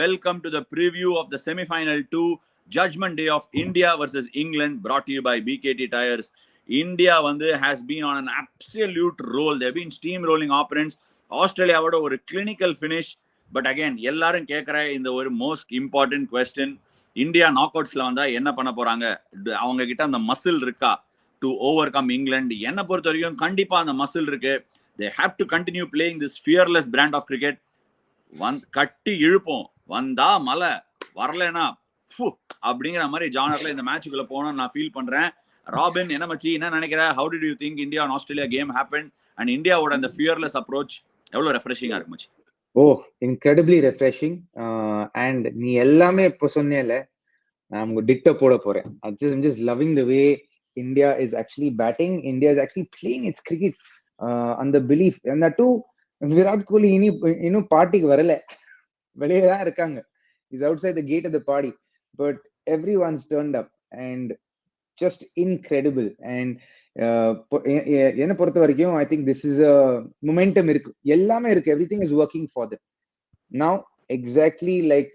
Welcome to the preview of the semi-final 2 Judgment Day of India versus England, brought to you by BKT Tires. India has been on an absolute roll. They've been steamrolling opponents. Australia would over a clinical finish. But again, எல்லாரும் கேக்குற இந்த ஒரு most important question. India knockoutsல வந்தா என்ன பண்ண போறாங்க? அவங்க கிட்ட அந்த மசில் இருக்கா to overcome England? என்ன பொறுத்த வரைக்கும் கண்டிப்பா அந்த மசில் இருக்கு. They have to continue playing this fearless brand of cricket. கட்டி இழுப்போம், வந்தா மலை, வரலனா அப்படிங்கிற மாதிரி ஜானர்ல இந்த மேட்சுக்குள்ள போனோம் நான் ஃபீல் பண்றேன். ராபின், என்ன மச்சி, என்ன நினைக்கிற? How did you think India and Australia game happened and Indiaவோட அந்த fearless approach எவ்வளவு ரெஃப்ரெஷிங்கா இருக்கு மச்சி? incredibly refreshing. And நீ எல்லாமே இப்ப சொன்னேல, நான் உங்க டிக்ட போட போறேன். I'm just loving the way India is actually batting. India is actually playing its cricket on the belief. And that too, Virat Kohli இன்னும் பார்ட்டிக்கு வரல, வெளியே தான் இருக்காங்க. He's outside the gate of the party, but everyone's turned up and just incredible. And என்ன பொறுத்த வரைக்கும் I think this is a momentum இருக்கு, எல்லாமே இருக்கு, everything is working for them now. Exactly like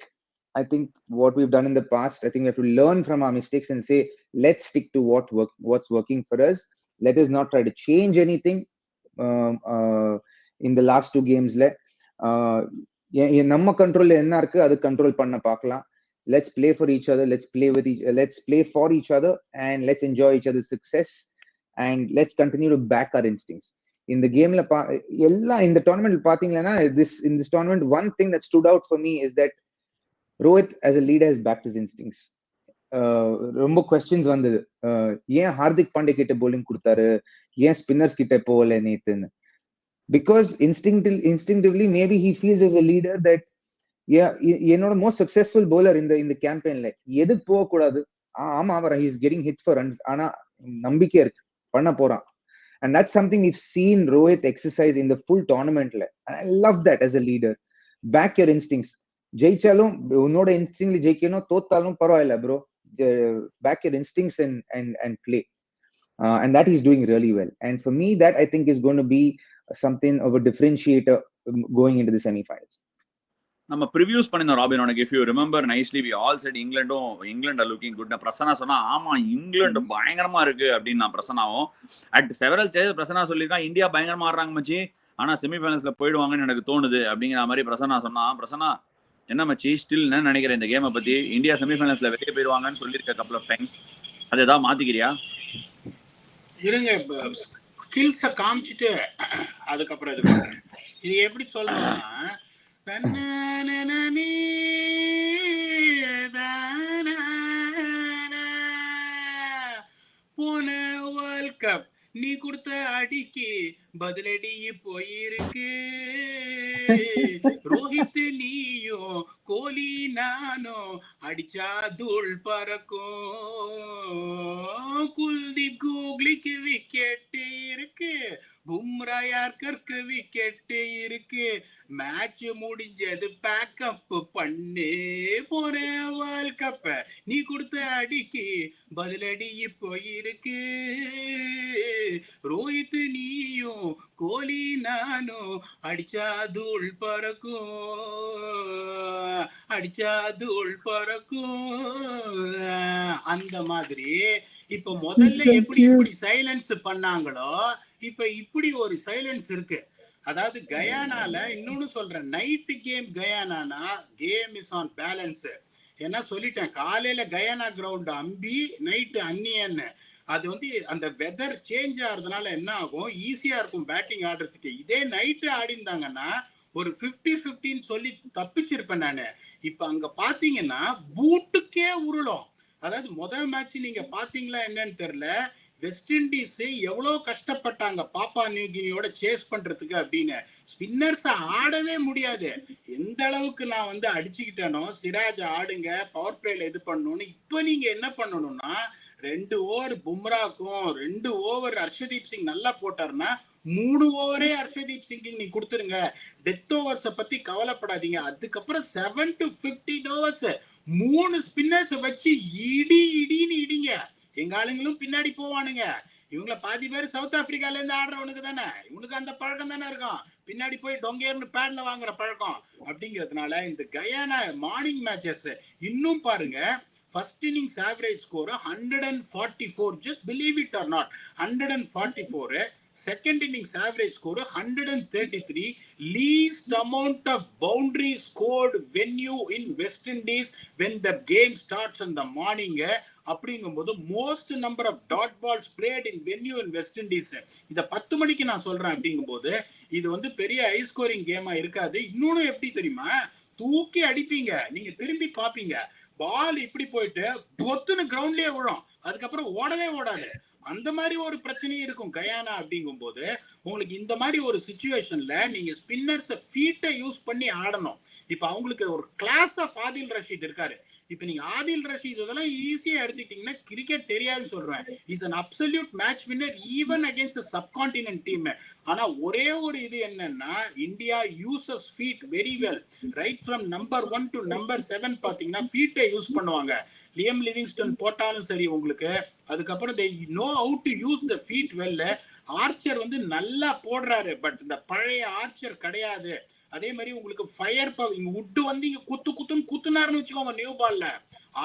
I think what we've done in the past, I think we have to learn from our mistakes and say let's stick to what's working for us. Let us not try to change anything in the last 2 gamesல. நம்ம கண்ட்ரோல்ல என்ன இருக்கு அது control பண்ண பார்க்கலாம். Let's play for each other, let's play for each other, and let's enjoy each other's success, and let's continue to back our instincts. In the gameல எல்லாம் இந்த tournament பாத்தீங்கன்னா, in this tournament, one thing that stood out for me is that Rohit as a leader has backed his instincts. ரொம்ப questions வந்தது, ஏன் ஹார்திக் பாண்டே கிட்ட bowling கொடுத்தாரு, ஏன் spinners கிட்ட போகல நேத்துன்னு. Because instinctively maybe he feels as a leader that என்னோட most successful bowler இந்த கேம்பெயின்ல எதுக்கு போக கூடாது. ஆமா, அவர் he is getting hit for runs, ஆனா நம்பிக்கை இருக்கு, பண்ண போறான். And that's something we've seen Rohit exercise in the full tournament. And I love that as a leader. Back your instincts. ஜெயிச்சாலும் உன்னோட இன்ஸ்டிங்க்ல ஜெயிக்கணும், தோத்தாலும் பரவாயில்ல bro. Back your instincts and play. And that he's doing really well. And for me, that I think is going to be something of a differentiator going into the semi-finals. நம்ம previous பண்ணிருந்தோம் robin, உனக்கு if you remember nicely, we all said England are looking good. நான் பிரசன்னா சொன்னா ஆமா இங்கிலாந்து பயங்கரமா இருக்கு அப்படின்னு. நான் பிரசன்னாவும் அட் செவரல் ஸ்டேஜ் பிரசன்னா சொல்லியிருக்கான் இந்தியா பயங்கரமா ஆடுறாங்க மச்சி, ஆனா செமிஃபைனல்ஸ்ல போயிடுவாங்கன்னு எனக்கு தோணுது அப்படிங்கிற மாதிரி பிரசன்னா சொன்னா. பிரசன்னா என்ன மச்சி, ஸ்டில் என்ன நினைக்கிறேன் இந்த கேமை பத்தி? இந்தியா செமிஃபைனல்ஸ்ல வெளியே போயிடுவாங்கன்னு சொல்லியிருக்க couple of times, அதை ஏதாவது மாத்திக்கிறியா? இருங்க, ஸ்கில்ஸ காமிச்சிட்டு அதுக்கப்புறம் இது எப்படி சொல்லணும்னா, போன வேர்ல்ட் கப் நீ கொடுத்த அடிக்கு பதிலடி போயிருக்கு. ரோஹித் நீயும் கோலி நானும் அடிச்சா தூள் பறக்கும். குல்தீப் கூக்லிக்கு விக்கெட் இருக்கு, பும்ரா யார்கருக்கு விக்கெட் இருக்கு. மேட்ச் முடிஞ்சது, பேக்கப் பண்ணு. போற வேர்ல்ட் கப் நீ கொடுத்த அடிக்கு பதிலடி போயிருக்கு. ரோஹித் நீயும் கோலி நானும் அடிச்சா தூள் பறக்கும், அடிச்சா தூள் பறக்கும். அந்த மாதிரி இப்ப முதல்ல எப்படி சைலன்ஸ் பண்ணாங்களோ இப்ப இப்படி ஒரு சைலன்ஸ் இருக்கு. அதாவது கயானால இன்னொன்னு சொல்றேன், நைட் கேம் கயானானா கேம் இஸ் ஆன் பேலன்ஸ். ஏன்னா சொல்லிட்டேன், காலையில கயானா கிரவுண்ட் அம்பி, நைட்டு அன்னியன்னு. அது அந்த வெதர் சேஞ்ச் ஆகுறதுனால என்ன ஆகும், ஈஸியா இருக்கும் பேட்டிங் ஆடுறதுக்கு. இதே நைட்டு ஆடி இருந்தாங்கன்னா ஒரு 50-15 சொல்லி தப்பிச்சிருப்பேன் நானு. இப்ப அங்க பாத்தீங்கன்னா பூட்டுக்கே உருளும். அதாவது முதல் மேட்ச் நீங்க பாத்தீங்களா என்னன்னு தெரியல, வெஸ்ட் இண்டீஸ் எவ்வளவு கஷ்டப்பட்டாங்க பாப்பா நியூகினியோட சேஸ் பண்றதுக்கு அப்படின்னு. ஸ்பின்னர்ஸ் ஆடவே முடியாது. எந்த அளவுக்கு நான் அடிச்சுக்கிட்டேனோ, சிராஜ் ஆடுங்க பவர் பிளேல இது பண்ணணும்னு. இப்ப நீங்க என்ன பண்ணணும்னா, 2 ஓவர் பும்ராக்கும் 2 ஓவர் ஹர்ஷதீப் சிங் நல்லா போட்டாருன்னா 3 ஓவரே ஹர்ஷதீப் சிங் நீ கொடுத்துருங்க. டெத் ஓவர்ஸ பத்தி கவலைப்படாதீங்க. அதுக்கப்புறம் 7 to 15 ஓவர்ஸ் 3 ஸ்பின்னர்ஸ் வச்சு இடின்னு இடிங்க. எங்க ஆளுங்களும் பின்னாடி போவானுங்க. இவங்கள பாதி பேர் சவுத் ஆப்பிரிக்கால இருந்து ஆடுறவனுக்கு தானே, இவனுக்கு அந்த பழக்கம் தானே இருக்கும். பின்னாடி போய் டொங்கேர்னு பேட்ல வாங்குற பழக்கம் அப்படிங்கிறதுனால இந்த கயானா மார்னிங் மேட்சஸ் இன்னும் பாருங்க. First innings average score 144, just believe it or not, 144. Second innings average score 133. Least amount of boundary scored venue in West Indies when the game starts in the morning. அப்படிங்கும்போது most number of dot balls played in venue in West Indies. இத 10 மணிக்கு நான் சொல்றேன். அப்படிங்கும்போது இது வந்து பெரிய high scoring கேமா இருக்காது. இன்னொன்னு எப்படி தெரியுமா, தூக்கி அடிப்பீங்க, நீங்க திரும்பி பாப்பீங்க, பால் இப்படி போயிட்டு பொத்துன்னு கிரவுண்ட்லயே விழும், அதுக்கப்புறம் ஓடவே ஓடாது. அந்த மாதிரி ஒரு பிரச்சனையும் இருக்கும் கயானா. அப்படிங்கும் போது உங்களுக்கு இந்த மாதிரி ஒரு சிச்சுவேஷன்ல நீங்க ஸ்பின்னர்ஸ் ஃபீட்டை யூஸ் பண்ணி ஆடணும். இப்ப அவங்களுக்கு ஒரு கிளாஸ் ஆஃப் ஆதில் ரஷீத் இருக்காரு. இப்ப நீங்க ஆதில் ரஷீத் இதெல்லாம் ஈஸியா எடுத்துக்கிட்டீங்கன்னா கிரிக்கெட் தெரியாதுன்னு சொல்றேன். Is an absolute match winner even against a subcontinent team. ஆனா ஒரே ஒரு இது என்னன்னா, India uses feet very well. Right from number 1 to number 7 பாத்தீங்கன்னா ஃபீட்டை யூஸ் பண்ணுவாங்க. லியம் லிவிங்ஸ்டன் போட்டாலும் சரி உங்களுக்கு, அதுக்கப்புறம் they know how to use the feet well. Archer வந்து நல்லா போடுறாரு, பட் இந்த பழைய ஆர்ச்சர் கிடையாது. அதே மாதிரி உங்களுக்கு ஃபயர் பவர், இங்க உட்டு வந்து இங்க குத்துன்னு குத்துனாருன்னு வச்சுக்கோங்க, நியூ பால்ல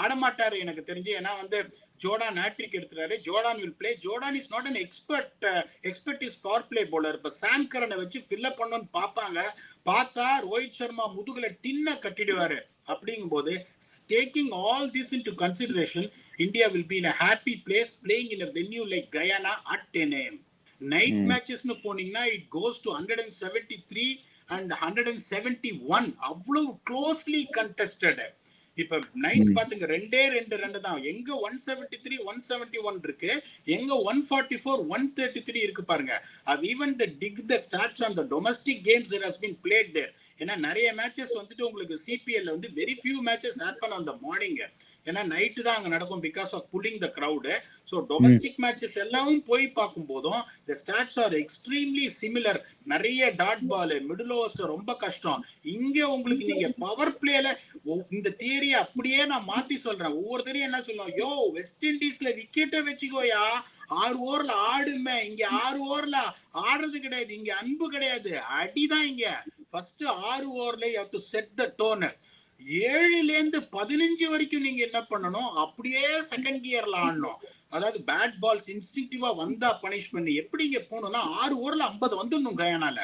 ஆட மாட்டாரு எனக்கு தெரிஞ்சு. ஏன்னா வந்து ஜோர்டான் ஹேட்ரிக் எடுத்துறாரு. Jordan will play. Jordan is not an expert power play bowler. இப்ப சாம் கரனை வச்சு ஃபில் அப் பண்ணணும்னு பாப்பாங்க. பார்த்தா ரோஹித் சர்மா முதுகுல டின்ன கட்டிடுவாரு. அப்படிங்கும்போது taking all this into consideration, India will be in a happy place playing in a venue like Guyana at 10 AM. Night matches னு போனீங்கன்னா it goes to 173 and 171. அவ்வளவு க்ளோஸ்லி கண்டெஸ்டட். இப்ப நைட் பாத்துங்க, 2 ரன் தான். எங்க 173 171 இருக்கு, எங்க 144 133 இருக்கு பாருங்க. even the dig the stats on the domestic games that has been played there. ஏன்னா நிறைய மேட்சஸ் வந்துட்டு உங்களுக்கு சிபிஎல் வந்து very few matches happen on the morning. ஏன்னா நைட்டு தான் அங்க நடக்கும் because of pulling the crowd. So domestic matches எல்லாம் போய் பார்க்கும் போதும் the stats are extremely similar. நிறைய டாட் பால், மிடில் ஓவர்ஸ் ரொம்ப கஷ்டம். இங்க உங்களுக்கு நீங்க பவர் பிளேல இந்த தியரியை அப்படியே நான் மாத்தி சொல்றேன். ஒவ்வொருத்தரையும் என்ன சொல்லுவோம், யோ வெஸ்ட் இண்டீஸ்ல விக்கெட்டை வச்சுக்கோயா, 6 ஓவர்ல ஆடுமே. இங்க 6 ஓவர்ல ஆடுறது கிடையாது, இங்க அன்பு கிடையாது, அடிதான். இங்க ஃபர்ஸ்ட் 6 ஓவர்ல you have to set the tone. 7ல இருந்து 15 வரைக்கும் நீங்க என்ன பண்ணணும், அப்படியே செகண்ட் கியர்ல ஆடணும். அதாவது பேட் பால்ஸ் இன்ஸ்டிங்டிவா வந்தா பனிஷ் பண்ணி எப்படி இங்க போகணும்னா 6 ஓவர்ல 50 வந்துடணும் கயானால.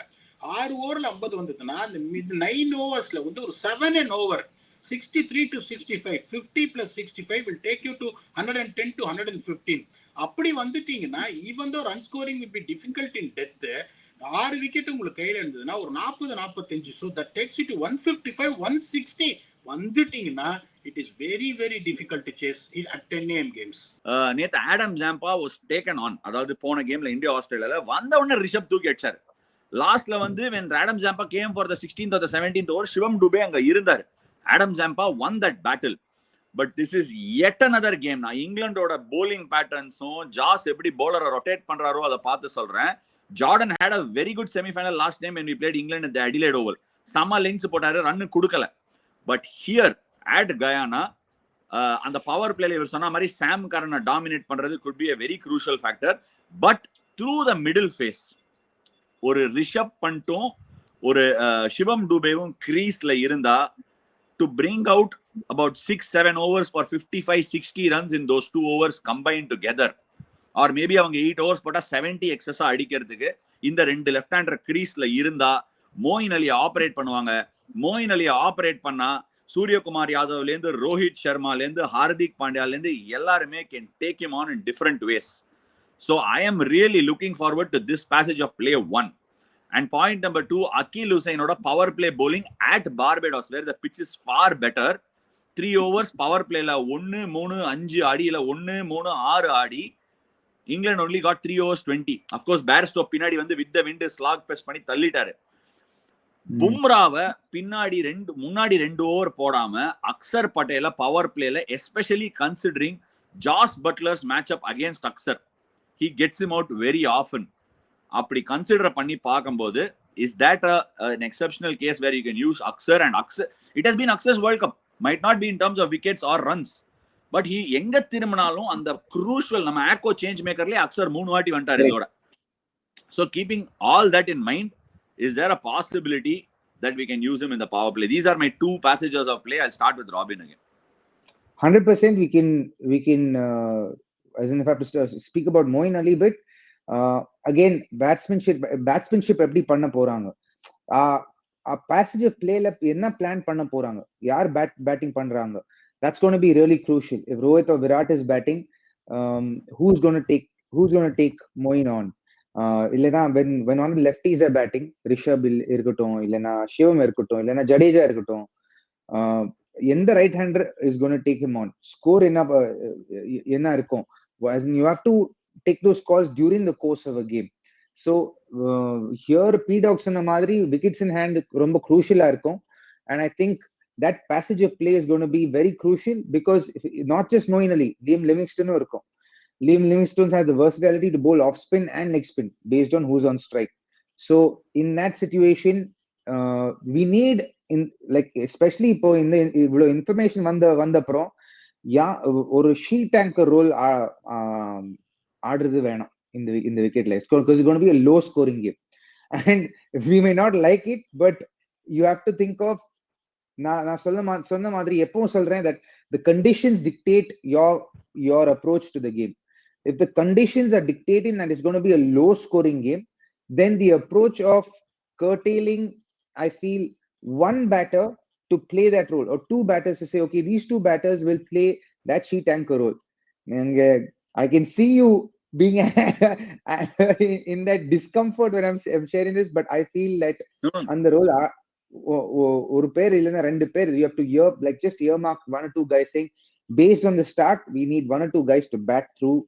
6 ஓவர்ல 50 வந்ததுன்னா அந்த 9 ஓவர்ஸ்ல வந்து ஒரு 7 and over 63 to 65, 50 plus 65 will take you to 110 to 115. அப்படி வந்துட்டீங்கன்னா even though run scoring will be difficult in depth. 6 wicket உங்களுக்கு கையில இருந்ததுன்னா ஒரு 40-45, so that takes you to 155 160 வந்துட்டீங்கன்னா it is very very difficult to chase it at 10 AM games. நேத்து Adam Zampa was taken on. அதாவது போன கேம்ல India ஆஸ்திரேலியால வந்த உடனே ரிஷப் தூக்கி அடிச்சாரு. லாஸ்ட்ல வந்து when Adam Zampa came for the 16th or the 17th over, சிவம் டுபே அங்க இருந்தாரு. Adam Zampa won that battle. But this is yet another game. நான் இங்கிலாண்டோட bowling patterns-உம் ஜாஸ் எப்படி bowler ரொட்டேட் பண்றாரோ அதை பார்த்து சொல்றேன். Jordan had a very good semi-final last time when we played England at the Adelaide Oval. Sama lengths போட்டாரு, run கொடுக்கல. But here at Guyana, அந்த power பிளேல இவர் சொன்ன மாதிரி சாம் கரனை டாமினேட் பண்றது could be a very crucial factor. But through the middle phase, ஒரு ரிஷப் பண்டும் ஒரு சிவம் டுபேவும் கிரீஸ்ல இருந்தா to bring out about 6-7 overs for 55-60 runs in those 2 overs combined together. Or maybe அவங்க 8 overs போட்டா 70 எக்ஸஸா அடிக்கிறதுக்கு இந்த 2 லெஃப்ட் ஹேண்டர் கிரீஸ்ல இருந்தா மோயின் அலியை ஆபரேட் பண்ணுவாங்க. மோயின் அலியை ஆபரேட் பண்ணா சூரியகுமார் யாதவ்ல இருந்து ரோஹித் சர்மால இருந்து ஹார்திக் பாண்டியால இருந்து எல்லாருமே can take him on in different ways. So I am really looking forward to this passage of play 1. And point number 2, Akeal Hussainoda power play bowling at Barbados where the pitch is far better. 3 overs power play la 1 3 5 ஆடியில 1 3 6 Aadi England only got 3 overs 20. Of course Bairstow பின்னாடி வந்து with the wind slog fest பண்ணி தள்ளிட்டாரு. பும்ராவை பின்னாடி முன்னாடி 2 over போடாம அக்சர் பட்டேல power பிளேல especially considering Jos Buttler's match up against Axar, he gets him out very often. அப்படி consider பண்ணி பார்க்கும்போது is that an exceptional case where you can use Aksar and Aksar, it has been Aksar's World Cup, might not be in terms of wickets or runs, but he எங்க திரும்பினாலும் அந்த crucial நம்ம ஆக்கோ change மேக்கர்லயே Axar 3 வாட்டி வந்துட்டாரு இதோட. So keeping all that in mind, is there a possibility that we can use him in the power play? These are my two passages of play. I'll start with Robin again. 100% we can as in if I have to speak about Moeen Ali bit, again batsmanship எப்படி பண்ண போறாங்க, passage of play ல என்ன plan பண்ண போறாங்க, யார் batting பண்றாங்க, that's going to be really crucial. If Rohit or Virat is batting, who's going to take Moeen on? இல்லனா when one of the lefties are batting, Rishabh இருக்கட்டும், இல்லனா சிவம் இருக்கட்டும், இல்லனா ஜடேஜா இருக்கட்டும், எந்த right hander is going to take him on? Score என்ன இருக்கும்? As in you have to take those calls during the course of a game. So here P-Dog சொன்ன மாதிரி wickets in hand ரொம்ப crucial இருக்கும், and I think that passage of play is going to be very crucial because not just Moeen Ali, Liam Livingstone இருக்கும். Liam Livingstone has the versatility to bowl off spin and leg spin based on who's on strike. So in that situation, we need in like especially இப்போ இந்த இவ்வளவு information வந்த அப்புறம் ஒரு sheet tanker role ஆடுறது வேணும் இந்த விக்கெட்ல. Because it's going to be a low scoring game and we may not like it, but you have to think of, நான் சொன்ன மாதிரி எப்பவும் சொல்றேன், that the conditions dictate your approach to the game. If the conditions are dictating that it's going to be a low scoring game, then the approach of curtailing, I feel, one batter to play that role or two batters to say, okay, these two batters will play that sheet anchor role. And I can see you being in that discomfort when I'm sharing this, but I feel that on the role ஒரு பேர் இல்லைன்னா ரெண்டு பேர், you have to just earmark one or two guys saying, based on the start we need one or two guys to bat through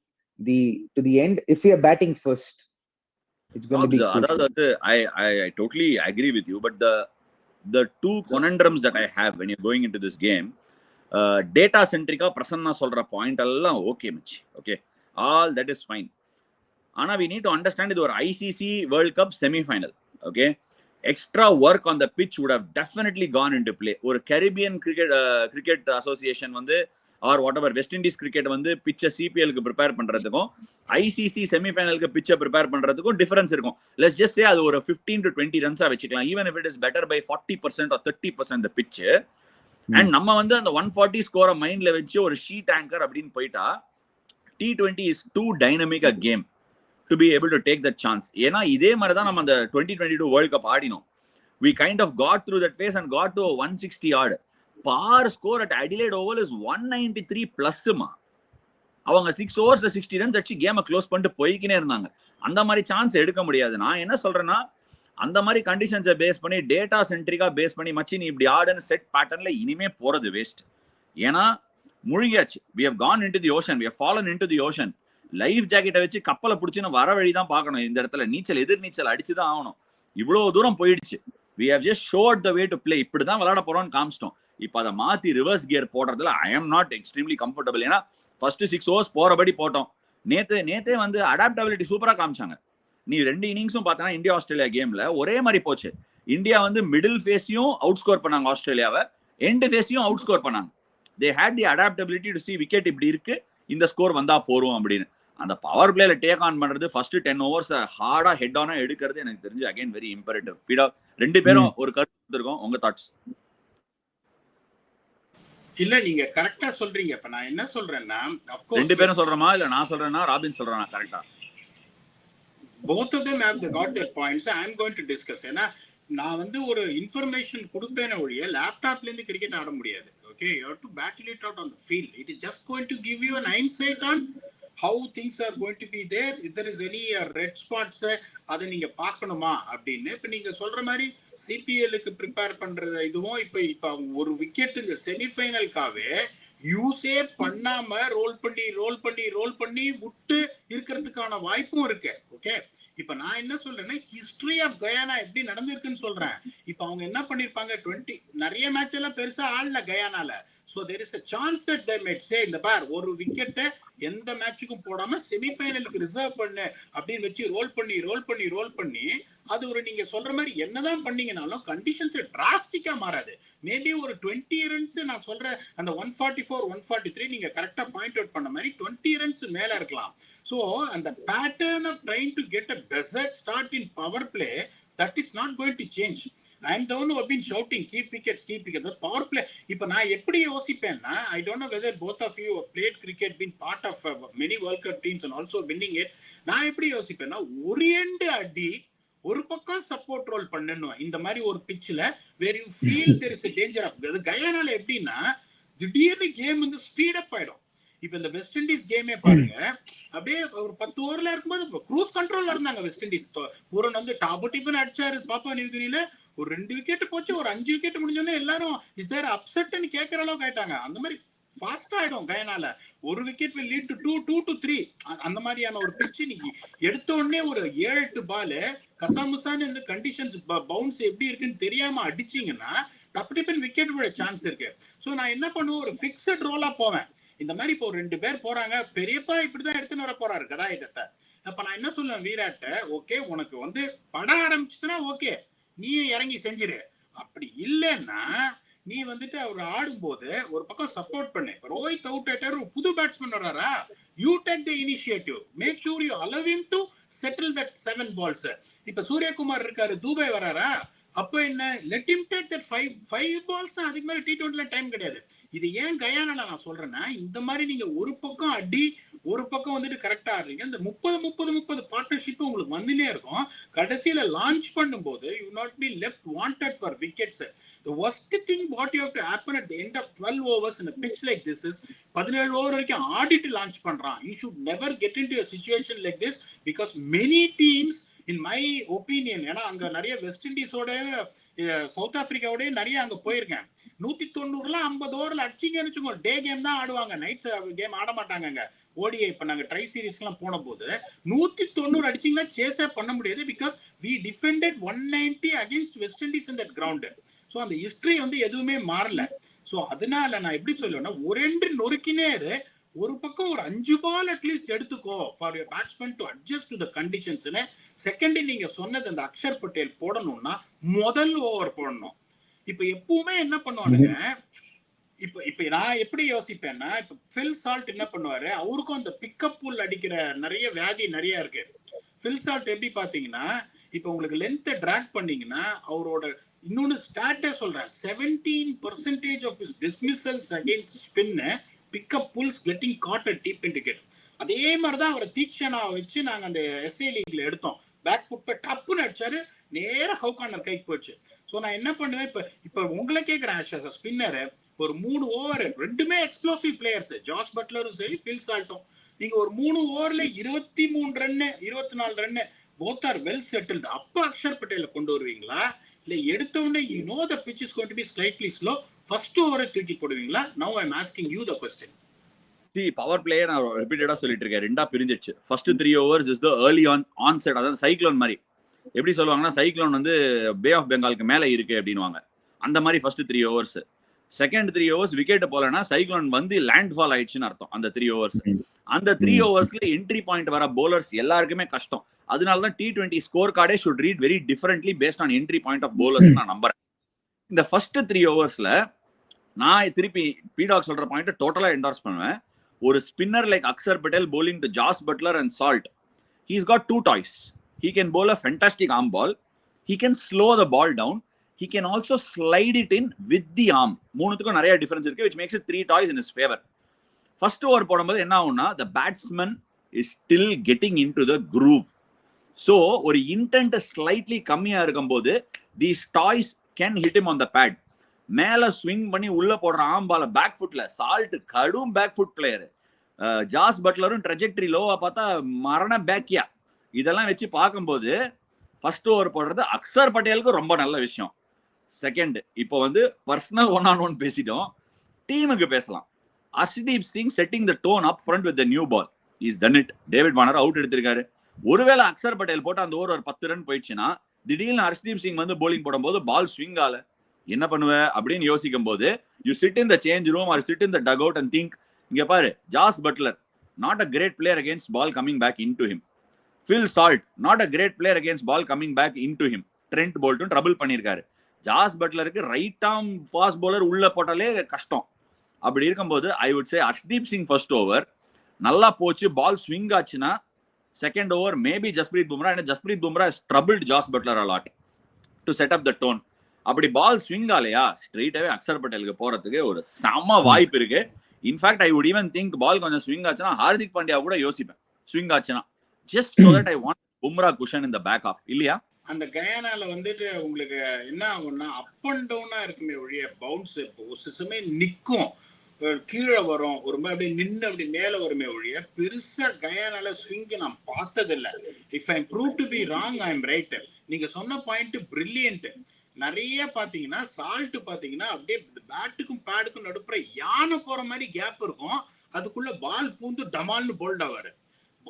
to the end. If we are batting first, it's going to be crucial. I totally agree with you, but the two conundrums that I have when you're going into this game, data centric prasanna solra point alla okay machi, okay, all that is fine, ana we need to understand idu or ICC World Cup semi final, okay. Extra work on the pitch would have definitely gone into play. Or Caribbean cricket association வந்து or whatever West Indies cricket வந்து pitch CPL க்கு prepare பண்றதுக்கும் ICC semi final க்கு pitch prepare பண்றதுக்கும் difference இருக்கும். Let's just say அது ஒரு 15 to 20 runs வெச்சுக்கலாம், even if it is better by 40% or 30% the pitch. And நம்ம வந்து அந்த 140 score மைண்ட்ல வெச்சு ஒரு sheet anchor அப்படினு போய்ட்டா, T20 is too dynamic a game to be able to take that chance. ஏனா இதே மாதிரி தான் நம்ம அந்த 2022 World Cup ஆடினோம். We kind of got through that phase and got to a 160 odd. Par score at Adelaide Oval is 193 plus மா. அவங்க 6 overs 60 runs அடிச்சு கேமை க்ளோஸ் பண்ணிட்டு போய்க்கினே இருந்தாங்க. அந்த மாதிரி சான்ஸ் எடுக்க முடியாது. நான் என்ன சொல்றேன்னா, அந்த மாதிரி கண்டிஷன்ஸை பேஸ் பண்ணி டேட்டா சென்ட்ரிக்கா பேஸ் பண்ணி மச்சி நீ இப்படி ஆடுன்னு செட் பேட்டர்ன்ல இனிமே போறது வேஸ்ட். ஏன்னா முழுகியாச்சு. We have gone into the ocean, we have fallen into the ocean. Life ஜாக்கெட்டை வச்சு கப்பலை பிடிச்சுன்னு வர வழிதான் பார்க்கணும். இந்த இடத்துல எதிர் நீச்சல் அடிச்சுதான் ஆகணும். இவ்வளவு தூரம் போயிடுச்சு. We have just showed the way to play. இப்படிதான் விளையாட போறோம்னு காமிச்சிட்டோம். இப்ப அதை மாத்தி ரிவர்ஸ் கியர் போடுறதுல I am not extremely comfortable. ஏன்னா ஃபர்ஸ்ட் 6 overs போறபடி போட்டோம். நேத்தே வந்து அடாப்டபிலிட்டி சூப்பரா காமிச்சாங்க. நீ 2 இன்னிங்ஸும் பார்த்தா இந்தியா ஆஸ்திரேலியா கேம்ல ஒரே மாதிரி போச்சு. இந்தியா வந்து மிடில் ஃபேஸையும் அவுட் ஸ்கோர் பண்ணாங்க ஆஸ்திரேலியாவை, எண்ட் ஃபேஸையும் அவுட் ஸ்கோர் பண்ணாங்க. They had the adaptability to see wicket இப்படி இருக்கு, இந்த ஸ்கோர் வந்தா போறோம் அப்படின்னு. அந்த பவர் பிளேல டேக் ஆன் பண்றது ஃபர்ஸ்ட் 10 overs ஹார்டா ஹெட் ஆனா எடுக்கிறது எனக்கு தெரிஞ்சு அகைன் வெரி இம்பரேட்டிவ். பீடா ரெண்டு பேரும் ஒரு கருத்து கொடுத்திருக்கோம், உங்க தாட்ஸ்? இல்ல நீங்க கரெக்ட்டா சொல்றீங்க. இப்ப நான் என்ன சொல்றேன்னா, of course ரெண்டு பேரும் சொல்றமா இல்ல நான் சொல்றேனா ராபின் சொல்றானா? கரெக்ட்டா both of them have got their points. I am going to discuss. ஏன்னா நான் வந்து ஒரு இன்ஃபர்மேஷன் கொடுப்பேனே ஒழிய லேப்டாப்ல இருந்து கிரிக்கெட் ஆட முடியாது. Okay, you have to battle it out on the field. It is just going to give you an insight on how things are going to be there. If there is any red spots, அதை நீங்க பார்க்கணுமா அப்படின்னு. இப்ப நீங்க சொல்ற மாதிரி சிபிஎல்லுக்கு prepare பண்றது இதுவும் இப்ப ஒரு விக்கெட் இந்த செமிஃபைனலுக்காவே யூஸே பண்ணாம ரோல் பண்ணி விட்டு இருக்கிறதுக்கான வாய்ப்பும் இருக்கு. ஓகே, இப்ப நான் என்ன சொல்றேன்னா, ஹிஸ்டரி ஆஃப் கயானா எப்படி நடந்திருக்குன்னு சொல்றேன். இப்ப அவங்க என்ன பண்ணிருப்பாங்க, 20 நிறைய மேட்ச் எல்லாம் பெருசா ஆடல கயானால. So there is a chance that they might say, இந்த பார் ஒரு விக்கெட்டை எந்த மேட்சுக்கும் போடாம செமிஃபைனலுக்கு ரிசர்வ் பண்ணு அப்படின்னு வச்சு ரோல் பண்ணி அது ஒரு நீங்க சொல்ற மாதிரி என்னதான் பண்ணீங்கனாலும் கண்டிஷன்ஸ் டிராஸ்டிக்கா மாறாது. மேபி ஒரு 20 ரன்ஸ் நான் சொல்ற அந்த 144 143 நீங்க கரெக்டா பாயிண்ட் அவுட் பண்ண மாதிரி 20 ரன்ஸ் மேல இருக்கலாம். So அந்த pattern of trying to get a better start in power play That is not going to change. I am the one who have been shouting, keep wickets. The power play. இப்ப நான் எப்படி யோசிப்பேன்னா, I don't know whether both of you have played cricket, been part of many World Cup teams and also winning it. நான் எப்படி யோசிப்பேன்னா, ஒரு end அடி ஒரு பக்கம் support role பண்ணணும் இந்த மாதிரி ஒரு பிட்ச்ல where you feel there is a danger of. கயானால எப்படின்னா திடீர்னு கேம் வந்து ஸ்பீட் அப் ஆயிடும். இப்ப இந்த வெஸ்ட் இண்டீஸ் கேமே பாருங்க, அப்படியே ஒரு 10 ஓவர்ல இருக்கும்போது க்ரூஸ் கண்ட்ரோல்ல இருந்தாங்க வெஸ்ட் இண்டீஸ். பூரன் வந்து டாப் டிப்னு அடிச்சாரு பாப்பா நியூகினில, ஒரு 2 விக்கெட் போச்சு, ஒரு 5 விக்கெட் முடிஞ்சோடனே எல்லாரும் இஸ் தேர் அப்செட்னு கேட்கற அளவுக்கு ஆயிட்டாங்க. அந்த மாதிரி ஃபாஸ்ட் ஆயிடும் கயானால. ஒரு wicket will lead to 2 to 3 அந்த மாதிரியான ஒரு பிட்ச். நீங்க எடுத்த உடனே ஒரு 7-8 பால் கசாமுசான்னு இந்த கண்டிஷன்ஸ் பவுன்ஸ் எப்படி இருக்குன்னு தெரியாம அடிச்சீங்கன்னா டப்பு டிப்பன் விக்கெட் விட சான்ஸ் இருக்கு. சோ நான் என்ன பண்ணுவேன், ஒரு பிக்சட் ரோலா போவேன். இந்த மாதிரி இப்போ 2 பேர் போறாங்க, பெரியப்பா இப்படிதான் எடுத்துன்னு வர போறாரு கதாயுதத்தை. அப்ப நான் என்ன சொல்லுவேன் விராட்ட, ஓகே உனக்கு வந்து பட ஆரம்பிச்சுன்னா ஓகே நீ இறங்கி செஞ்சிரு. அப்படி இல்லைன்னா நீ வந்துட்டு அவர் ஆடும் போது ஒரு பக்கம் சப்போர்ட் பண்ணு. ரோஹித் அவுட் ஆயிட்டாரு, புது பேட்ஸ்மேன் வர்றாரா, you take the initiative, make sure you allow him to settle that 7 balls. இப்ப சூரியகுமார் இருக்காரு, துபாய் வர்றாரா, அப்ப என்ன, let him take that 5 balls. அதுக்கு மேல T20ல டைம் கிடையாது. இது ஏன் கயானால நான் சொல்றேன்னா, இந்த மாதிரி நீங்க ஒரு பக்கம் அடி ஒரு பக்கம் வந்துட்டு கரெக்டா ஆடுறீங்க, இந்த 30 பார்ட்னர்ஷிப் உங்களுக்கு வந்துனே இருக்கும். கடைசியில லான்ச் பண்ணும்போது you not be left wanted for wickets. The worst thing what you have to happen at the end of 12 overs in a pitch like this is 17 over வரைக்கும் ஆடிட்டு லான்ச் பண்றான். You should never get into a situation like this because many teams in my opinion, ஏன்னா அங்க நிறைய west இண்டீஸோட south ஆப்பிரிக்காவோட நிறைய அங்க போயிருக்கேன். 190ல 50 ஓவர்ல அடிச்சிங்கன்னு வச்சுக்கோ, டே கேம் தான் ஆடுவாங்க, நைட் கேம் ஆட மாட்டாங்க. ஓடிஐ இப்ப நாங்க ட்ரை சீரீஸ் எல்லாம் போன போது 190 அடிச்சீங்கன்னா சேஸே பண்ண முடியாது. Because we defended 190 against west Indies in that ground. So அந்த ஹிஸ்டரி வந்து எதுவுமே மாறல. சோ அதனால நான் எப்படி சொல்லுவேன்னா, ஒரு 2 நொறுக்கினேரு ஒரு பக்கம் ஒரு 5 பால் அட்லீஸ்ட் எடுத்துக்கோ for your batsman to adjust to the conditions. Second நீங்க சொன்னது அந்த அக்ஷர் பட்டேல் போடணும்னா முதல் ஓவர் போடணும். இப்ப எப்பவுமே என்ன பண்ணுவானுங்க, இப்ப நான் எப்படி யோசிப்பேன்னா, இப்ப ஃபில் சால்ட் என்ன பண்ணுவாரு, அவருக்கும் அந்த பிக்கப் புல் அடிக்கிற நிறைய வியாதி நிறைய இருக்கு. ஃபில் சால்ட் எப்படி பாத்தீங்கன்னா, இப்ப உங்களுக்கு லென்த் டிராக் பண்ணீங்கன்னா அவரோட இன்னொன்னு ஸ்டாட்டே சொல்றேன், 17% of his dismissals against spin pickup pulls getting caught at deep in wicket. அதே மாதிரிதான் அவரை தீக்ஷனா வச்சு நாங்க அந்த எஸ்ஏ லீக்ல எடுத்தோம். பேக் ஃபுட் போய் டப்புன்னு அடிச்சாரு, நேரா ஹவுகார்னர் கைக்கு போச்சு. சோ நான் என்ன பண்ணுவேன், இப்ப உங்களை கேக்குறேன் ஸ்பின்னர், ஒரு 3 ஓவர் ரெண்டுமே எக்ஸ்ப்ளோசிவ் பிளேயர்ஸ், ஜாஸ் பட்லரும் சரி ஃபில் சால்ட்டும். நீங்க ஒரு 3 ஓவர்ல 23 run 24 run both are well settled. அப்ப அக்ஷர் பட்டேல கொண்டு வருவீங்களா, இல்ல எடுத்த உடனே you know the pitch is going to be slightly slow, first over தூக்கி போடுவீங்களா? Now I'm asking you the question. See, power player நான் ரிப்பீட்டடா சொல்லிட்டு இருக்கேன், ரெண்டா பிரிஞ்சிடுச்சு. First 3 overs is the early onset. அதாவது சைக்ளோன் மாதிரி. எப்படி சொல்லுவாங்கன்னா, சைக்ளோன் வந்து பே ஆஃப் பெங்காலுக்கு மேல இருக்கு அப்படின்வாங்க. அந்த மாதிரி first 3 overs. Second 3 overs wicket போலனா சைக்ளோன் வந்து லேண்ட் ஃபால் ஆயிடுச்சுன்னு அர்த்தம். அந்த 3 overs, அந்த 3 oversல என்ட்ரி பாயிண்ட் வர bowlers எல்லாருக்குமே கஷ்டம். அதனாலதான் T20 ஸ்கோர் கார்டே should read very differently based on entry point of bowlers நான் நம்புறேன். இந்த ஃபர்ஸ்ட் 3 oversல நான் திருப்பி பீடாக் சொல்ற பாயிண்ட் டோட்டலா என்டார்ஸ் பண்ணுவேன். ஒரு spinner like Akshar Patel bowling to Jos Buttler and Salt, he's got 2 toys. He can bowl a fantastic arm ball, he can slow the ball down, he can also slide it in with the arm. மூணுத்துக்கும் நிறைய difference இருக்கு, which makes it 3 toys in his favor. First over போடும்போது என்ன ஆகும்னா, the batsman is still getting into the groove. So ஒரு intend slightly கம்மியா இருக்கும்போது these toys can hit him on the pad. மேல swing பண்ணி உள்ள போடுற ஆம்பால பேக் ஃபுட்ல சால்ட் கடும் பேக் ஃபுட் பிளேயர். ஜாஸ் பட்லரும் ட்ரெஜெக்டரி லோவா பார்த்தா மரண பேக்கியா. இதெல்லாம் வச்சு பார்க்கும்போது ஃபர்ஸ்ட் ஓவர் போடுறது அக்ஷர் பட்டேலுக்கு ரொம்ப நல்ல விஷயம். செகண்ட், இப்போ வந்து பர்சனல் 1-on-1 பேசிட்டோம், டீமுக்கு பேசலாம். Harshdeep Singh setting the tone up front with the new ball, is done it. David Warner out எடுத்திருக்காரு. ஒருவேளை அக்ஷர் பட்டேல் போட்டு அந்த ஓவர் ஒரு 10 ரன் போயிடுச்சுன்னா, திடீர்னு ஹர்ஷ்தீப் சிங் வந்து போலிங் போடும்போது பால் ஸ்விங் ஆல என்ன பண்ணுவ அப்படின்னு யோசிக்கும் போது, you sit in the change room or sit in the dugout and think, இங்க பாரு, Jos Buttler not a great player against ball coming back in to him. Phil Salt not a great player against ball coming back in to him. Trent போல்ட்டும் trouble பண்ணியிருக்காரு. Jos பட்லருக்கு right arm fast bowler உள்ள போட்டாலே கஷ்டம். அப்படி இருக்கும்போது I would say Harshdeep Singh first over நல்லா போச்சு, பால் ஸ்விங் ஆச்சுன்னா second over maybe Jasprit Bumrah. ஏன்னா Jasprit Bumrah has troubled Jos Buttler a lot. To set up the tone. அப்படி பால் ஸ்விங் ஆலையா ஸ்ட்ரெயிட்டாவே அக்ஷர் பட்டேலுக்கு போறதுக்கு ஒரு செம வாய்ப்பு இருக்கு. In fact I would even think ball கொஞ்சம் ஸ்விங் ஆச்சுன்னா ஹார்திக் பாண்டியா கூட யோசிப்பேன் ஸ்விங் ஆச்சுன்னா, just so that I want Bumrah cushion in the back off. இல்லையா? அந்த கயானால வந்துட்டு உங்களுக்கு என்ன ஆகும்னா அப் அண்ட் டவுனா இருக்குமே ஒழிய பவுன்ஸ் ஒரு சமயம் நிக்கும், கீழே வரும், ஒரு மாதிரி அப்படியே நின்று அப்படி மேல வருமே ஒழிய பெருசா கயானால ஸ்விங் நான் பார்த்தது இல்ல. If I prove to be wrong I am right. நீங்க சொன்ன பாயிண்ட் பிரில்லியன்ட். நிறைய பாத்தீங்கன்னா சால்ட் பாத்தீங்கன்னா அப்படியே பேட்டுக்கும் பேடுக்கும் நடுப்புற யானை போற மாதிரி கேப் இருக்கும், அதுக்குள்ள பால் பூந்து டமால்னு போல்ட் ஆவாரு.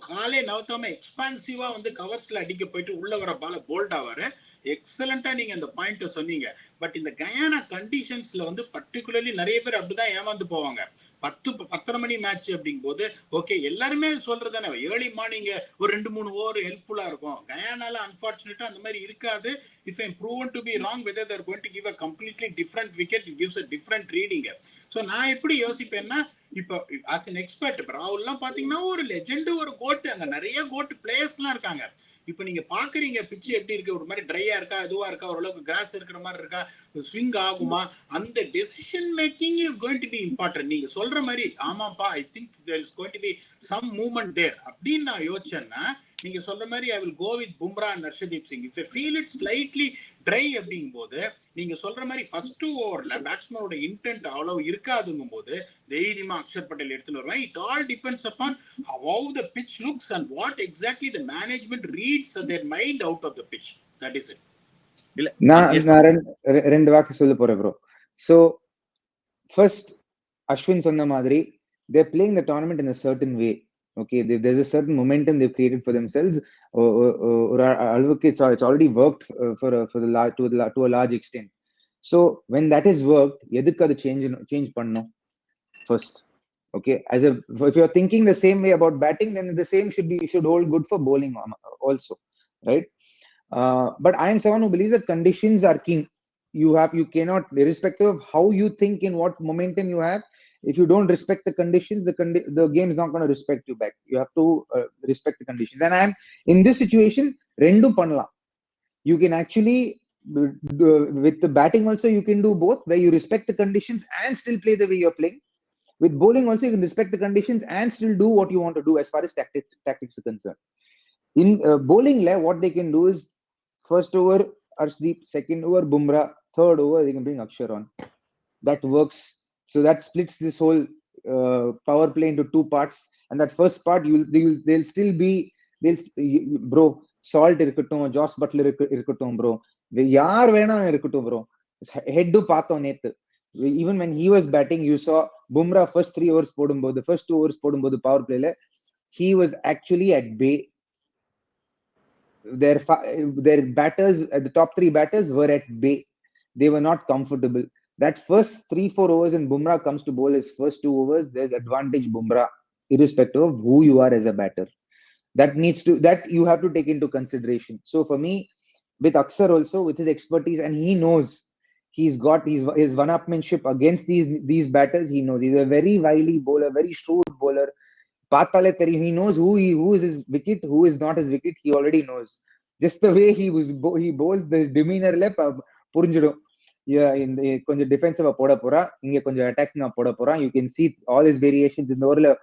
காலே நவுத்தாம எக்ஸ்பான்சிவா வந்து கவர்ஸ்ல அடிக்க போயிட்டு உள்ள வர பால போல்ட் ஆவாரு. எக்ஸலண்டா நீங்க அந்த பாயிண்ட சொன்னீங்க. பட் இந்த கயானா கண்டிஷன்ஸ்ல வந்து பர்டிகுலர்லி நிறைய பேர் அப்படிதான் ஏமாந்து போவாங்க. 10:30 மணி மேட்ச் அப்படிங்கும் போது ஓகே எல்லாருமே சொல்றதானே ஏர்லி மார்னிங் ஒரு 2-3 ஓவர் ஹெல்ப்ஃபுல்லா இருக்கும். கயானால அன்பார்ச்சுனேட்டா அந்த மாதிரி இருக்காது. If I proven to be wrong whether they're going to give a completely different wicket, it gives a different reading. So நான் எப்படி யோசிப்பேன்னா இப்போ as an expert ராகுல்லாம் பாத்தீங்கன்னா ஒரு லெஜெண்ட், ஒரு கோட், அங்க நிறைய கோட் பிளேயர்ஸ் எல்லாம் இருக்காங்க. இப்ப நீங்க பாக்குறீங்க பிட்ச் எப்படி இருக்கு, ஒரு மாதிரி ட்ரையா இருக்கா, இதுவா இருக்கா, ஓரளவுக்கு கிராஸ் இருக்கிற மாதிரி இருக்கா, ஸ்விங் ஆகுமா, அந்த decision making is going to be important. நீங்க சொல்ற மாதிரி ஆமாப்பா I think there is going to be some movement there அப்படின்னு நான் யோசிச்சேன்னா நீங்க சொல்ற மாதிரி I will go with Bumrah and Harshdeep Singh. If I feel it slightly dry அப்படிங்கும் போது நீங்க சொல்ற மாதிரி ஃபர்ஸ்ட் ஓவர்ல பேட்ஸ்மேனோட இன்டென்ட் அவ்வளவு இருக்காதுங்கும் போது தைரியமா அக்ஷர் பட்டேல் எடுத்துட்டு வருவாங்க. It all depends upon how the pitch looks and what exactly the management reads their mind out of the pitch. That is it. இல்ல நான் ரெண்டு வாக்கு சொல்ல போறேன் ப்ரோ. சோ ஃபர்ஸ்ட் அஸ்வின் சொன்ன மாதிரி they're playing the tournament in a certain way. Okay, there's a certain momentum they've created for themselves. It's already worked to a large extent. So when that is worked, எதுக்கு அது change பண்ணனும் first? Okay, if you're thinking the same way about batting, then the same should hold good for bowling also, right? But I am someone who believes that conditions are king. You cannot, irrespective of how you think in what momentum you have, if you don't respect the conditions, the game is not going to respect you back. You have to respect the conditions. And I am in this situation, rendu pannalam. You can actually with the batting also you can do both, where you respect the conditions and still play the way you're playing. With bowling also you can respect the conditions and still do what you want to do as far as tactics are concerned. In bowling, what they can do is first over Arshdeep, second over Bumrah, third over they can bring Akshar on. That works. So that splits this whole power play into two parts. And that first part they'll still be bro, Salt irukattum, Josh Butler irukattum bro, yaar vena irukattum bro, head to paatho nethu. Even when he was batting, you saw Bumrah first 3 overs போடும்போது, first 2 overs போடும்போது power play la he was actually at bay. Their batters, the top 3 batters were at bay. They were not comfortable. That first 3-4 overs and Bumrah comes to bowl his first 2 overs, there's advantage Bumrah irrespective of who you are as a batter. That you have to take into consideration. So for me, with Akshar also, with his expertise, and he knows he's got his one-upmanship against these batters. He knows he's a very wily bowler, very shrewd bowler. He knows who is his wicket, who is not his wicket. He already knows. Just the way he bowls, the demeanor le purinjidum. Yeah, in the konja defensive poda pora, inge konja attacking poda pora. You can see all his variations in the over.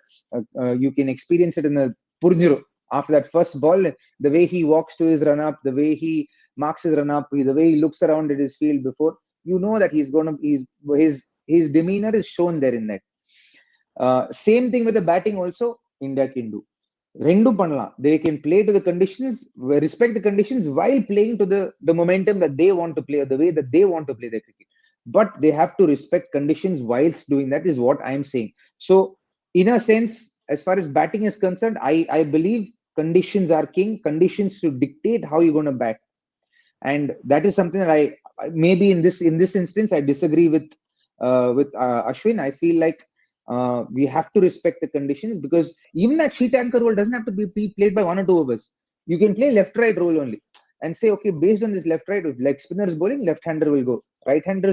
You can experience it in the purinjidum. After that first ball, the way he walks to his run up, the way he marks his run up, the way he looks around at his field before, you know that his demeanor is shown there in that. Same thing with the batting also, India can do. Rendu pannalam. They can play to the conditions, respect the conditions while playing to the momentum that they want to play, or the way that they want to play their cricket. But they have to respect conditions whilst doing that, is what I am saying. So in a sense, as far as batting is concerned, I believe conditions are king. Conditions should dictate how you're going to bat. And that is something that I maybe in this instance I disagree with Ashwin. I feel like we have to respect the conditions, because even that sheet anchor role doesn't have to be played by 1 or 2 overs. You can play left-right role only and say, okay, based on this left-right, if leg spinner is bowling, left-hander will go. Right-hander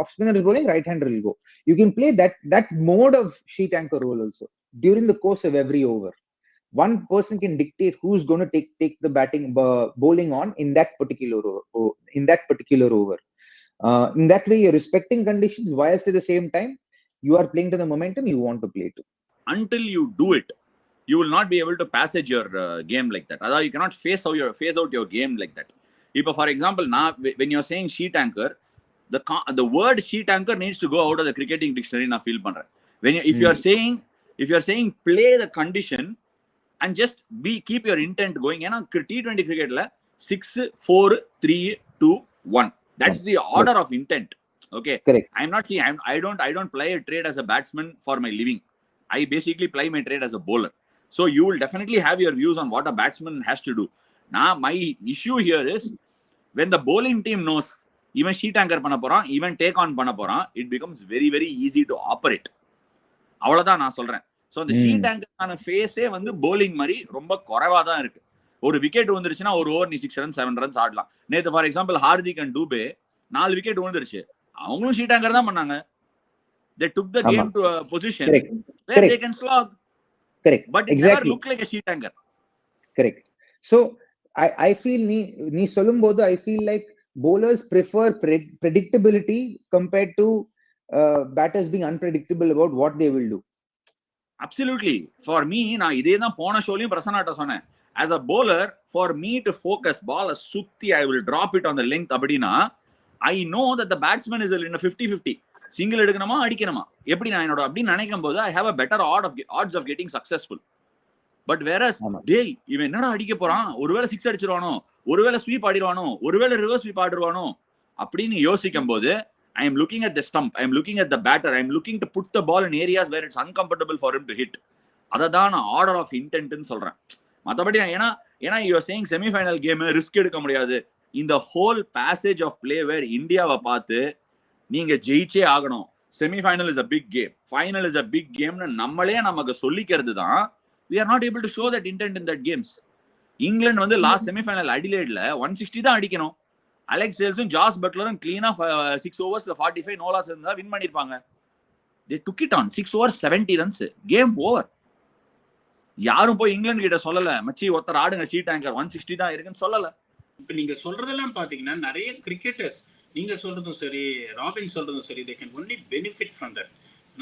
off-spinner is bowling, right-hander will go. You can play that mode of sheet anchor role also during the course of every over. one person can dictate who's going to take the bowling on in that particular over. In that way, you're respecting conditions whilst at the same time you are playing to the momentum you want to play to. Until you do it, you will not be able to passage your game like that. Otherwise, you cannot phase out your game like that. If, for example, now when you're saying sheet anchor, the word sheet anchor needs to go out of the cricketing dictionary. Na feel pandra. If you're saying play the condition and just keep your intent going. ஏன்னா T20 cricketல 6, 4, 3, 2, 1. That's the order of intent. Okay. Correct. I'm not saying I don't play a trade as a batsman for my living. I basically play my trade as a bowler. So you will definitely have your views on what a batsman has to do. Now my issue here is when the bowling team knows even sheet anchor பண்ண போறான், even take on பண்ண போறான், it becomes very very easy to operate. அவ்வளவுதான் நான் சொல்றேன். So the sheet anchor ஃபேஸே வந்து bowling மாதிரி ரொம்ப குறைவா தான் இருக்கு. ஒரு விக்கெட் வந்துருச்சுன்னா ஒரு ஓவர் நீ 6 ரன்ஸ் 7 ரன்ஸ் ஆடலாம். நேத்து for example Hardik and Dube 4 wicket வந்துருச்சு. அவங்களும் ஷீட் ஆங்கர் தான் பண்ணாங்க. They took the game to a position where they can slog. Correct. But it never looked like a sheet anchor. Correct. So I feel நீ சொல்லும்போது I feel like bowlers prefer predictability compared to batters being unpredictable about what they will do. Absolutely. For me, நான் இதே தான் போன ஷோலையும் பிரசன்னாட்ட சொன்னேன். As a bowler, for me to focus ball சுத்தி I will drop it on the length அப்படின்னா I know that the batsman is in a 50-50. Single எடுக்கணுமா அடிக்கணுமா எப்படி நான் என்னோட அப்படின்னு நினைக்கும் போது I have a better odds of getting successful. But whereas டேய் இவன் என்னடா அடிக்க போறான், ஒருவேளை 6 அடிச்சிருவானோ, ஒருவேளை ஸ்வீப் ஆடிடுவானோ, ஒருவேளை ரிவர்ஸ் ஸ்வீப் ஆடிடுவானோ அப்படின்னு யோசிக்கும் போது I am looking at the stump, I am looking at the batter, I am looking to put the ball in areas where it's uncomfortable for him to hit. அததான் நான் order of இன்டென்ட்னு சொல்றேன். மற்றபடி ஏன்னா you are saying semifinal game risk எடுக்க முடியாது. இந்த whole passage of play where இந்தியாவை பார்த்து நீங்க ஜெயிச்சே ஆகணும். Semifinal is a big game, final is a big கேம்னு நம்மளே நமக்கு சொல்லிக்கிறது தான் we are not able to show that intent in that games. England வந்து லாஸ்ட் செமிஃபைனல் அடிலேட்ல 160 தான் அடிக்கணும். அலெக்ஸ் சேல்ஸும் ஜாஸ் பட்லரும் கிளீனா 6 ஓவர்ஸ்ல 45 நோ லாஸ் இருந்தா வின் பண்ணிருப்பாங்க. they took it on 6 overs 70 runs, game over. யாரும் போய் இங்கிலாந்து கிட்ட சொல்லல மச்சி ஒருத்தர் ஆடுங்க ஷீட் ஆங்கர் 160 தான் இருக்குன்னு சொல்லல. இப்ப நீங்க சொல்றதெல்லாம் பாத்தீங்கன்னா நிறைய கிரிக்கெட்டர்ஸ் நீங்க சொல்றதும் சரி, ராபின் சொல்றதும் சரி, they can only benefit from that.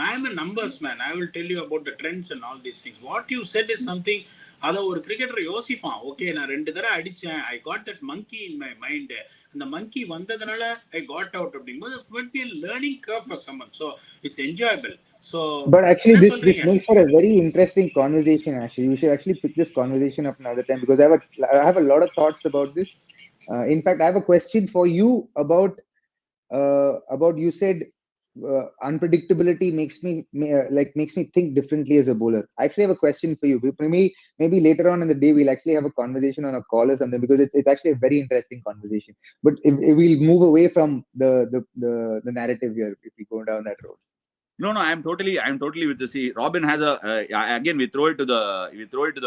I am a numbers man. I will tell you about the trends and all these things. What you said is something அத ஒரு கிரிக்கெட்டர் யோசிப்பான். ஓகே நான் 2 தடவை அடிச்சேன், I got that monkey in my mind. அந்த monkey வந்ததனால I got out அப்படிங்கும்போது it will be a learning curve for someone. So it's enjoyable. So but actually this makes for a very interesting conversation. Actually you should actually pick this conversation up another time because I have a lot of thoughts about this. In fact I have a question for you about you said unpredictability makes me think differently as a bowler. I actually have a question for you. Maybe later on in the day we'll actually have a conversation on a call or something because it's actually a very interesting conversation. But if we'll move away from the narrative here if we go down that road. No, I'm totally with the see. Robin has again we throw it to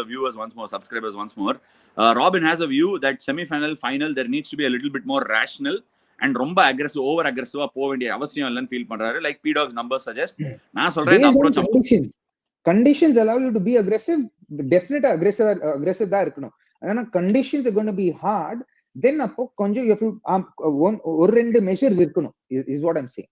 the viewers once more, subscribers once more. Robin has a view that semi-final, final there needs to be a little bit more rational and ரொம்ப aggressive, over aggressive போக வேண்டிய அவசியம் இல்லன்னு feel பண்றாரு. Like P-Dog's numbers suggest. நான் சொல்றேன் இந்த approach conditions allow you to be aggressive. Definitely aggressive தான் இருக்கணும். ஆனா conditions are going to be hard, then அப்போ கொஞ்சம் you have to ஒரு ரெண்டு measures இருக்கணும் is what I'm saying.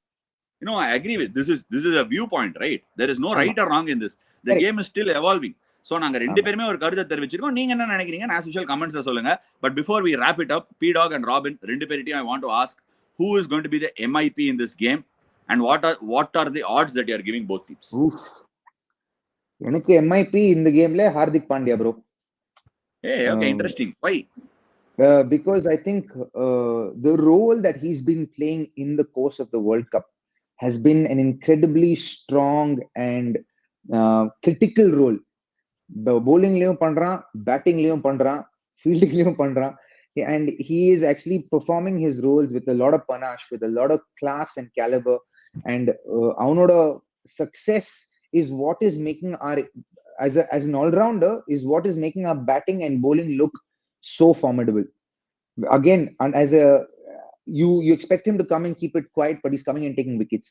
You know, I agree with this is a viewpoint, right? There is no right or wrong in this. The game is still evolving. So நாங்க ரெண்டு பேருமே ஒரு கருத்தை தெரிவிச்சிருக்கோம். நீங்க என்ன நினைக்கிறீங்க as usual கமெண்ட்ஸ்ல சொல்லுங்க. But before we wrap it up, P-Dog and Robin ரெண்டு பேர்கிட்டயும் I want to ask who is going to be the MIP in this game and what are the odds that you are giving both teams? எனக்கு MIP இந்த கேம்ல Hardik Pandya bro. Hey, okay, interesting. Why? Because I think the role that he's been playing in the course of the World Cup has been an incredibly strong and critical role. Bowling-லையும் பண்றான், batting-லையும் பண்றான், fielding-லையும் பண்றான், and he is actually performing his roles with a lot of panache, with a lot of class and caliber, and avanoda success is what is making our as an all-rounder is what is making our batting and bowling look so formidable. Again, and as a you expect him to come and keep it quiet, but he's coming and taking wickets.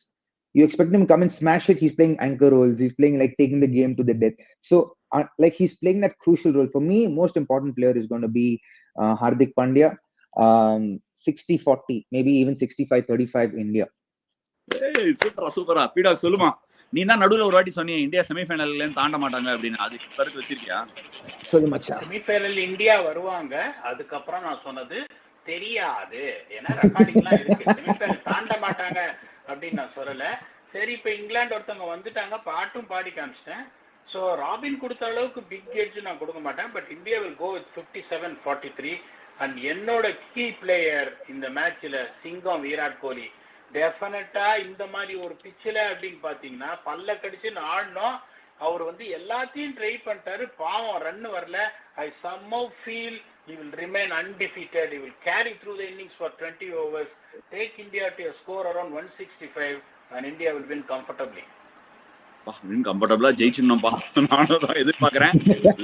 You expect him to come and smash it, he's playing anchor roles, he's playing like taking the game to the death. So like he's playing that crucial role. For me, most important player is going to be Hardik Pandya. 60-40, maybe even 65-35 India. சூப்பரா பீடாக் சொல்லுமா. நீ தான் நடுவுல ஒரு வாட்டி சொன்னீங்க India செமிஃபைனல்ல தாண்ட மாட்டாங்க அப்படின்னு, அதுக்கு கருத்து வச்சிருக்கியா? சொல்லு மச்சான். செமிஃபைனல் இந்தியா வருவாங்க, அதுக்கப்புறம் நான் சொன்னது தெரியாது, ஏன்னா ரெக்கார்டிங்லாம் இருக்கு. செமிஃபைனல் தாண்ட மாட்டாங்க அப்படின்னு நான் சொல்லல. சரி, இப்ப இங்கிலாந்து ஒருத்தவங்க வந்துட்டாங்க, பாட்டும் பாடி காமிச்சிட்டேன். ஸோ ராபின் கொடுத்த அளவுக்கு பிக் எட்ஜ் நான் கொடுக்க மாட்டேன், but India will go with 57-43. And என்னோட கீ பிளேயர் இந்த மேட்ச்ல சிங்கம் விராட் கோலி. டெஃபினட்டா இந்த மாதிரி ஒரு பிச்சில் அப்படின்னு பாத்தீங்கன்னா பல்ல கடிச்சு ஆடணும். அவர் வந்து எல்லாத்தையும் ட்ரை பண்ணிட்டாரு, பாவம் ரன் வரல. ஐ somehow feel he will remain undefeated. He will carry through the innings for 20 overs, take India to a score around 165, and India will win comfortably. கம்ஃபர்டபிளா ஜெயிச்சிடணும்பா, நானும் தான் எதிர்பார்க்கிறேன்.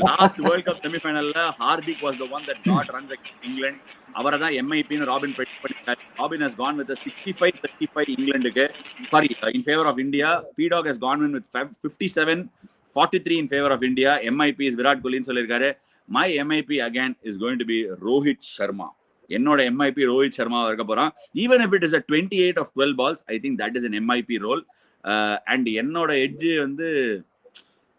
லாஸ்ட் வேர்ல்ட் கப் செமிஃபைனல்ல Hardik was the one that got runs against England. அவரை தான் எம்ஐபின்னு Robin பண்ணிட்டார். Robin has gone with a 65-35 இங்கிலாந்துக்கு, sorry in favor of India. P-Dog has gone in with 57-43 in favor of India. MIP is Virat கோலின்னு சொல்லியிருக்காரு. My MIP again is going to be Rohit Sharma. என்னோட MIP Rohit Sharma இருக்க போறான். Even if it is a 28 of 12 balls, I think that is an MIP role. And என்னோட edge வந்து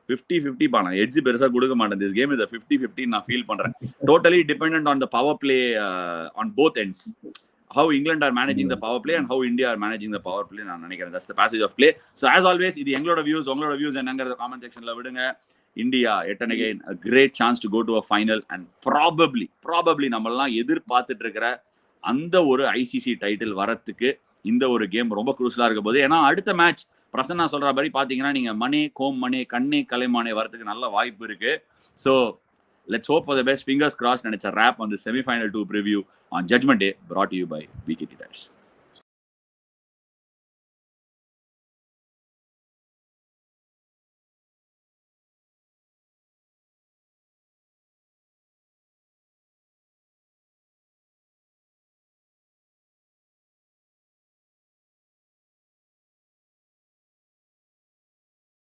50-50 பானா, edge பெருசா கொடுக்க மாட்டேன். திஸ் கேம் இஸ் 50-50 நான் ஃபீல் பண்றேன். Totally dependent on the power play on both ends. How England are managing the power play and how India are managing the power play, நான் நினைக்கிறேன் that's the passage of play. So as always, இது எங்களோட views, உங்களோட views என்னங்கறத comment செக்ஷன்ல விடுங்க. India yet and again a great chance to go to a final and probably நம்மலாம் எதிர்பார்த்துட்டு இருக்கிற அந்த ஒரு ICC டைட்டில் வரத்துக்கு இந்த ஒரு கேம் ரொம்ப குரூஷியலா இருக்க போது. ஏன்னா அடுத்த மேட்ச் பிரசன்னா சொல்ற மாதிரி பாத்தீங்கன்னா நீங்க மணி கோம் மணி கண்ணே கலைமானே வரதுக்கு நல்ல வாய்ப்பு இருக்கு. So let's hope for the best. Fingers crossed. நினைச்ச rape on the semi-final 2 preview on Judgment Day, brought to you by BKT Tires.